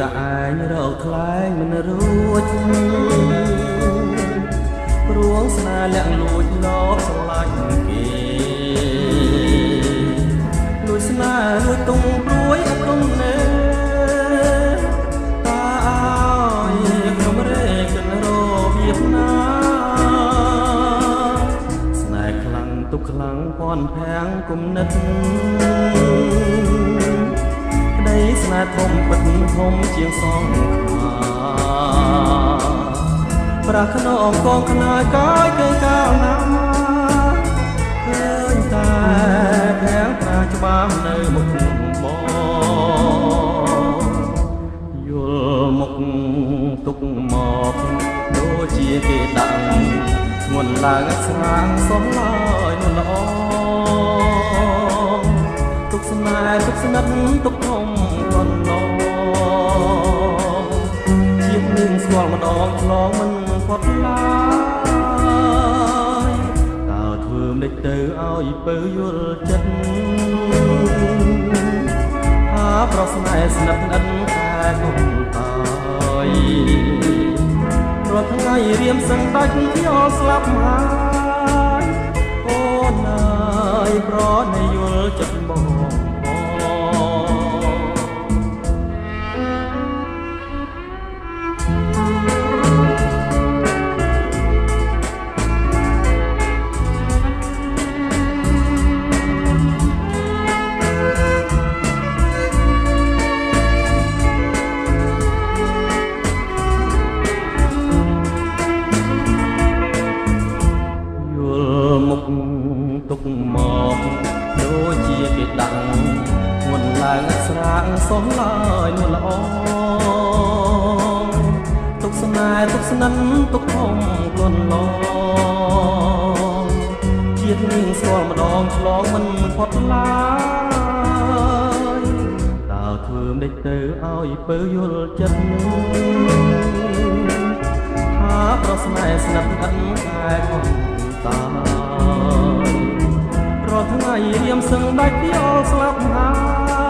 តែឯងរកថ្លែងមិនរួចព្រួងស្នេហ៍លាក់លួចលោកស្រឡាញ់គេលួចស្នេហ៍លួចទុំព្រួយអត់ទុំណែតាអើយខ្ញុំរេកិនរវាបណាស្នេហ៍ខ្លាំងទុកខ្លាំងពាន់ភាំងគុំនិតស្នេហ៍ធំពិតធំជាងសងខាប្រាក់ក្នុងកងខ្នើយកាយគេកាលណាឃើញតែភាំងប្រាច្បាស់នៅមុខបងយល់មុខទុកមកដូចជាគេដាក់ធ្ងន់ឡើងស្រាងសំឡើយមិនល្អទុកស្នេហ៍ទុកស្និទ្ធទុកធំកន្លងជានឹងស្គាល់ម្ដងឆ្លងមិនផុតឡើយតើធ្វើមិនទៅឲ្យពើយល់ចិត្តហាប្រស្នេហ៍ស្និទ្ធស្និទ្ធតែគុំតាយរាល់ថ្ងៃរៀមសឹងដាច់ខ្ញុំស្លាប់ហើយអូនអើយប្រណយល់ចិត្តបងទុកមកដូចជាគេដាក់ធ្ងន់ឡើងស្រាងសំឡើយនោះល្អទុកស្នេហ៍ទុកស្និទ្ធទុកធំកន្លងជាតិនឹងស្គាល់ម្ដងឆ្លងមិនផុតឡើយតើធ្វើមិនទៅឲ្យពើយល់ចិត្តថាប្រស្នេហ៍ស្និទ្ធស្និទ្ធតែខំតារាល់ថ្ងៃរៀមសឹងដាច់ពីអល់ស្លាប់ហើយ